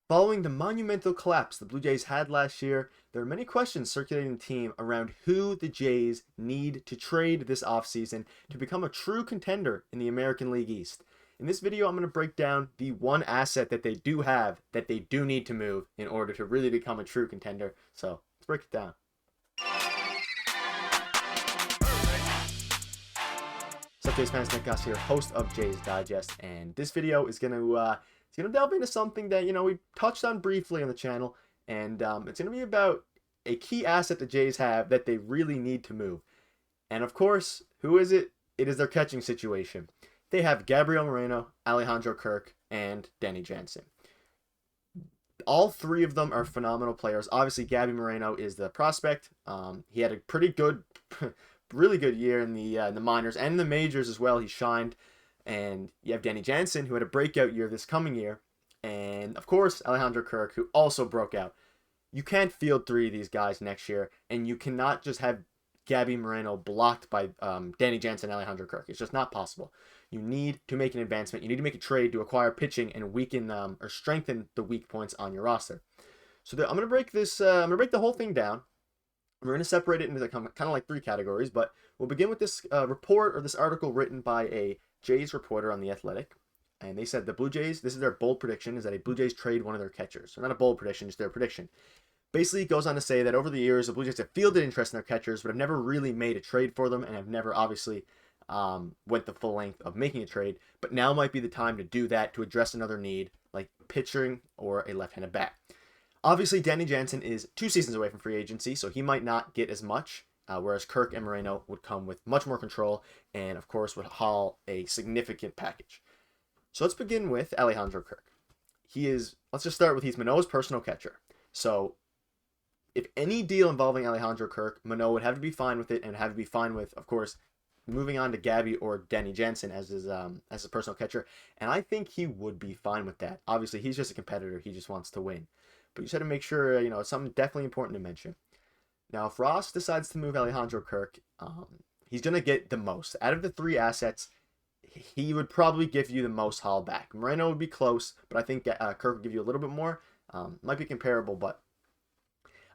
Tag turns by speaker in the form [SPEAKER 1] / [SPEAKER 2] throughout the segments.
[SPEAKER 1] Following the monumental collapse the Blue Jays had last year, there are many questions circulating the team around who the Jays need to trade this offseason to become a true contender in the American League East. In this video, I'm going to break down the one asset that they do have that they do need to move in order to really become a true contender. So let's break it down. What's up, Jays fans? Nick Gosse here, host of Jays Digest, and this video is gonna delve into something that we touched on briefly on the channel, and it's gonna be about a key asset the Jays have that they really need to move. And of course, who is it? It is their catching situation. They have Gabriel Moreno, Alejandro Kirk, and Danny Jansen. All three of them are phenomenal players. Obviously, Gabby Moreno is the prospect. He had a pretty good, really good year in the minors and in the majors as well. He shined. And you have Danny Jansen, who had a breakout year this coming year. And, of course, Alejandro Kirk, who also broke out. You can't field three of these guys next year, and you cannot just have Gabby Moreno blocked by Danny Jansen and Alejandro Kirk. It's just not possible. You need to make an advancement. You need to make a trade to acquire pitching and weaken or strengthen the weak points on your roster. So I'm going to break this. I'm going to break the whole thing down. We're going to separate it into kind of like three categories, but we'll begin with this report or this article written by a Jays reporter on The Athletic, and they said the Blue Jays, this is their bold prediction, is that a Blue Jays trade one of their catchers. So not a bold prediction, just their prediction. Basically, it goes on to say that over the years, the Blue Jays have fielded interest in their catchers, but have never really made a trade for them, and have never obviously went the full length of making a trade. But now might be the time to do that to address another need, like pitching or a left-handed bat. Obviously, Danny Jansen is 2 seasons away from free agency, so he might not get as much. Whereas Kirk and Moreno would come with much more control and, of course, would haul a significant package. So let's begin with Alejandro Kirk. Let's just start with he's Manoah's personal catcher. So if any deal involving Alejandro Kirk, Manoah would have to be fine with it and have to be fine with, of course, moving on to Gabby or Danny Jansen as his personal catcher. And I think he would be fine with that. Obviously, he's just a competitor. He just wants to win. But you just had to make sure, it's something definitely important to mention. Now, if Ross decides to move Alejandro Kirk, he's going to get the most. Out of the three assets, he would probably give you the most haul back. Moreno would be close, but I think Kirk would give you a little bit more. Might be comparable, but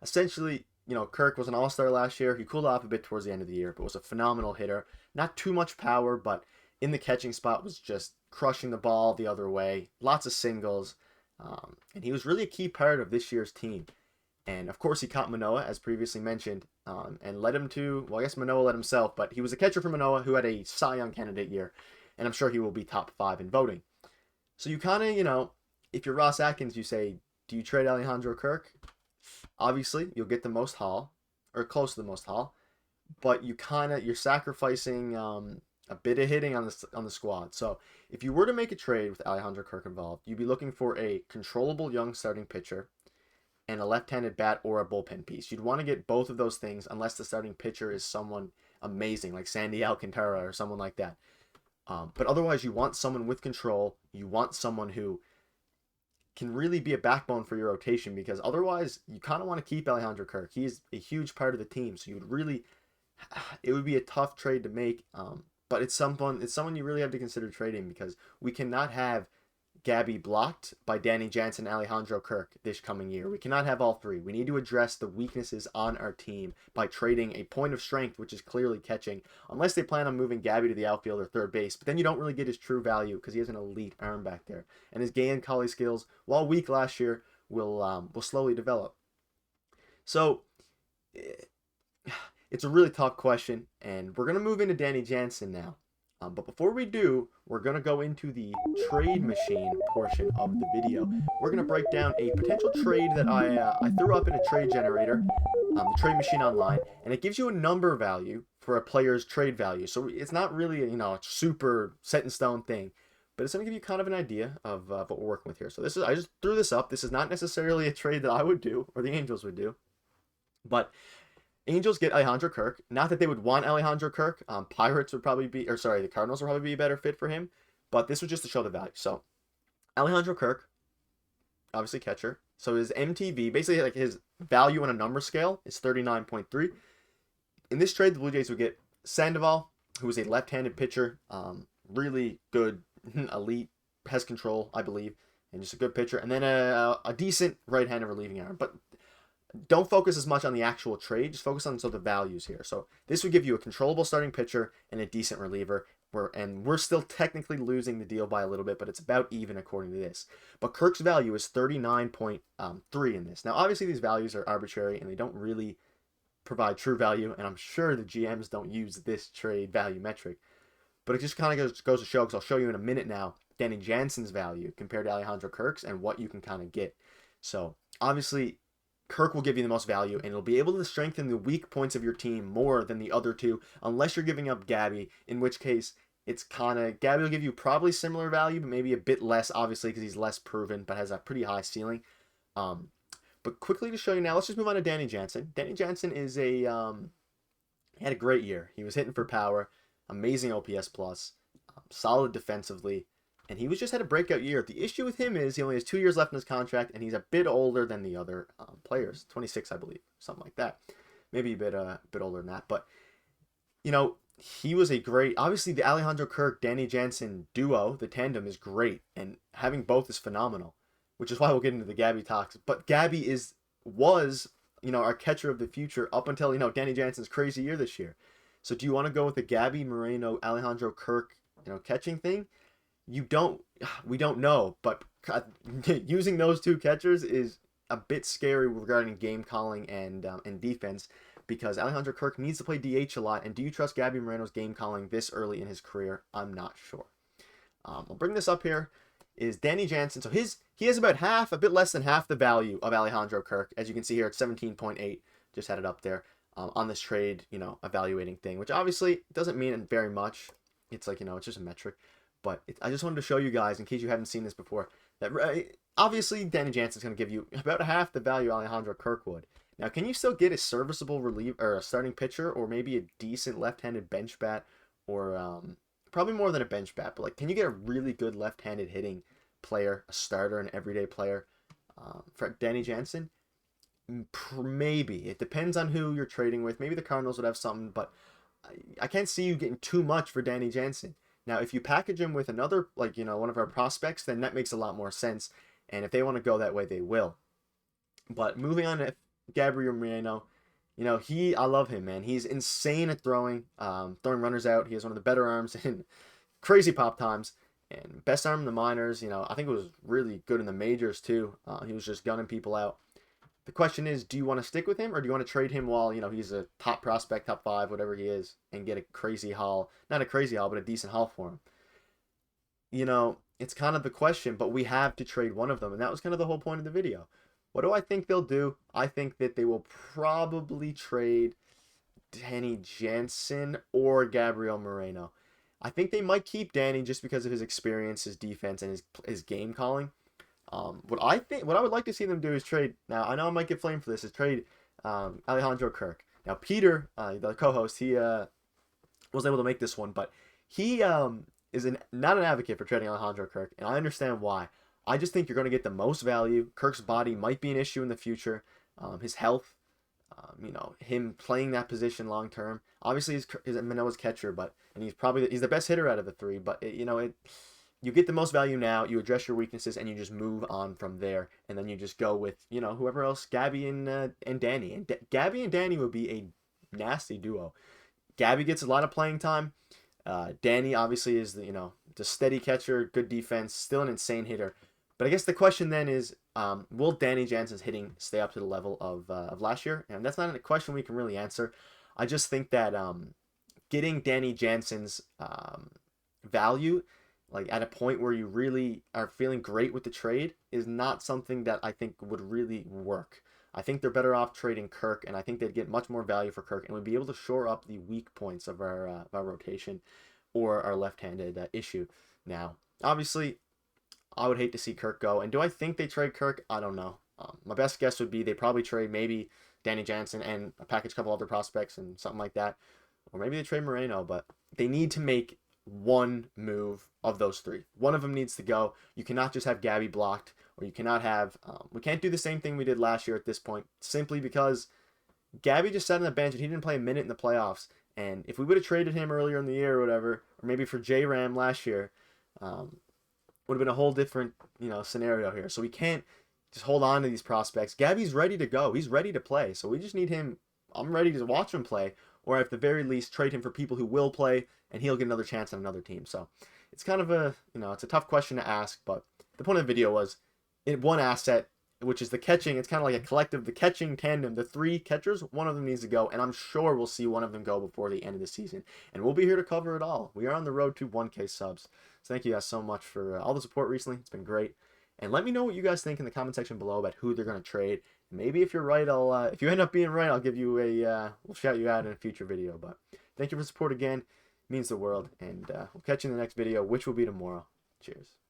[SPEAKER 1] essentially, Kirk was an all-star last year. He cooled off a bit towards the end of the year, but was a phenomenal hitter. Not too much power, but in the catching spot was just crushing the ball the other way. Lots of singles, and he was really a key part of this year's team. And, of course, he caught Manoah, as previously mentioned, and led him to, well, I guess Manoah led himself, but he was a catcher for Manoah who had a Cy Young candidate year, and I'm sure he will be top 5 in voting. So you kind of, if you're Ross Atkins, you say, do you trade Alejandro Kirk? Obviously, you'll get the most haul, or close to the most haul, but you're sacrificing a bit of hitting on the squad. So if you were to make a trade with Alejandro Kirk involved, you'd be looking for a controllable young starting pitcher, and a left-handed bat or a bullpen piece. You'd want to get both of those things unless the starting pitcher is someone amazing, like Sandy Alcantara or someone like that. But otherwise, you want someone with control. You want someone who can really be a backbone for your rotation, because otherwise, you kind of want to keep Alejandro Kirk. He's a huge part of the team, so it would be a tough trade to make. But it's someone you really have to consider trading, because we cannot have Gabby blocked by Danny Jansen and Alejandro Kirk this coming year. We cannot have all three. We need to address the weaknesses on our team by trading a point of strength, which is clearly catching, unless they plan on moving Gabby to the outfield or third base. But then you don't really get his true value because he has an elite arm back there. And his Gay and Collie skills, while weak last year, will slowly develop. So it's a really tough question, and we're going to move into Danny Jansen now. But before we do, we're going to go into the trade machine portion of the video. We're going to break down a potential trade that I threw up in a trade generator, the trade machine online, and it gives you a number value for a player's trade value. So it's not really a super set in stone thing, but it's going to give you kind of an idea of what we're working with here. So I just threw this up. This is not necessarily a trade that I would do or the Angels would do, but Angels get Alejandro Kirk. Not that they would want Alejandro Kirk. Pirates would probably be, the Cardinals would probably be a better fit for him. But this was just to show the value. So, Alejandro Kirk, obviously catcher. So his MTV, basically like his value on a number scale, is 39.3. In this trade, the Blue Jays would get Sandoval, who is a left-handed pitcher, really good, elite pest control, I believe, and just a good pitcher, and then a decent right-handed relieving arm. But don't focus as much on the actual trade. Just focus on the values here. So this would give you a controllable starting pitcher and a decent reliever. We're still technically losing the deal by a little bit, but it's about even according to this. But Kirk's value is 39.3 in this. Now, obviously, these values are arbitrary and they don't really provide true value, and I'm sure the GMs don't use this trade value metric. But it just kind of goes to show, because I'll show you in a minute now, Danny Jansen's value compared to Alejandro Kirk's and what you can kind of get. So, obviously, Kirk will give you the most value, and it'll be able to strengthen the weak points of your team more than the other two, unless you're giving up Gabby, in which case it's kind of, Gabby will give you probably similar value, but maybe a bit less, obviously, because he's less proven, but has a pretty high ceiling. But quickly to show you now, let's just move on to Danny Jansen. Danny Jansen is he had a great year. He was hitting for power, amazing OPS plus, solid defensively, and he was just had a breakout year. The issue with him is he only has 2 years left in his contract, and he's a bit older than the other players, 26, I believe, something like that. Maybe a bit older than that, but he was a great. Obviously, the Alejandro Kirk Danny Jansen duo, the tandem, is great, and having both is phenomenal, which is why we'll get into the Gabby talks. But Gabby was our catcher of the future up until Danny Jansen's crazy year this year. So do you want to go with the Gabby Moreno Alejandro Kirk catching thing? We don't know, but using those two catchers is a bit scary regarding game calling and defense, because Alejandro Kirk needs to play DH a lot. And do you trust Gabby Moreno's game calling this early in his career? I'm not sure. I'll bring this up here. Is Danny Jansen. So he has about a bit less than half the value of Alejandro Kirk. As you can see here, it's 17.8. Just had it up there on this trade, evaluating thing, which obviously doesn't mean very much. It's like, it's just a metric. But I just wanted to show you guys, in case you haven't seen this before, that obviously Danny Jansen's going to give you about half the value Alejandro Kirk would. Now, can you still get a serviceable reliever or a starting pitcher, or maybe a decent left-handed bench bat, or probably more than a bench bat, but can you get a really good left-handed hitting player, a starter, an everyday player for Danny Jansen? Maybe. It depends on who you're trading with. Maybe the Cardinals would have something, but I can't see you getting too much for Danny Jansen. Now, if you package him with another, one of our prospects, then that makes a lot more sense. And if they want to go that way, they will. But moving on to Gabriel Moreno, I love him, man. He's insane at throwing runners out. He has one of the better arms in crazy pop times, and best arm in the minors. I think it was really good in the majors too. He was just gunning people out. The question is, do you want to stick with him, or do you want to trade him while he's a top prospect, top 5, whatever he is, and get a crazy haul? Not a crazy haul, but a decent haul for him. It's kind of the question, but we have to trade one of them, and that was kind of the whole point of the video. What do I think they'll do? I think that they will probably trade Danny Jansen or Gabriel Moreno. I think they might keep Danny just because of his experience, his defense, and his game calling. What I would like to see them do is trade. Now, I know I might get flamed for this. Is trade Alejandro Kirk. Now, Peter, the co-host, he was able to make this one, but he is not an advocate for trading Alejandro Kirk, and I understand why. I just think you're going to get the most value. Kirk's body might be an issue in the future. His health, him playing that position long term. Obviously, he's Manoah's catcher, and he's the best hitter out of the three. But you get the most value now. You address your weaknesses, and you just move on from there. And then you just go with whoever else, Gabby and Danny. And Gabby and Danny would be a nasty duo. Gabby gets a lot of playing time. Danny obviously is the steady catcher, good defense, still an insane hitter. But I guess the question then is, will Danny Jansen's hitting stay up to the level of last year? And that's not a question we can really answer. I just think that getting Danny Jansen's value, at a point where you really are feeling great with the trade, is not something that I think would really work. I think they're better off trading Kirk, and I think they'd get much more value for Kirk, and would be able to shore up the weak points of our rotation or our left-handed issue. Now, obviously, I would hate to see Kirk go. And do I think they trade Kirk? I don't know. My best guess would be they probably trade maybe Danny Jansen and a couple other prospects and something like that. Or maybe they trade Moreno, but they need to make one move of those three. One of them needs to go. You cannot just have Gabby blocked, or you cannot have... we can't do the same thing we did last year at this point, simply because Gabby just sat on the bench and he didn't play a minute in the playoffs. And if we would have traded him earlier in the year or whatever, or maybe for J-Ram last year... would have been a whole different, scenario here. So we can't just hold on to these prospects. Gabby's ready to go. He's ready to play. So we just need him. I'm ready to watch him play, or at the very least trade him for people who will play, and he'll get another chance on another team. So it's kind of it's a tough question to ask, but the point of the video was in one asset, which is the catching. It's kind of like a collective, the catching tandem, the three catchers, one of them needs to go, and I'm sure we'll see one of them go before the end of the season. And we'll be here to cover it all. We are on the road to 1K subs. So thank you guys so much for all the support recently. It's been great. And let me know what you guys think in the comment section below about who they're going to trade. Maybe if you're right, if you end up being right, I'll give you we'll shout you out in a future video. But thank you for the support again. It means the world. And we'll catch you in the next video, which will be tomorrow. Cheers.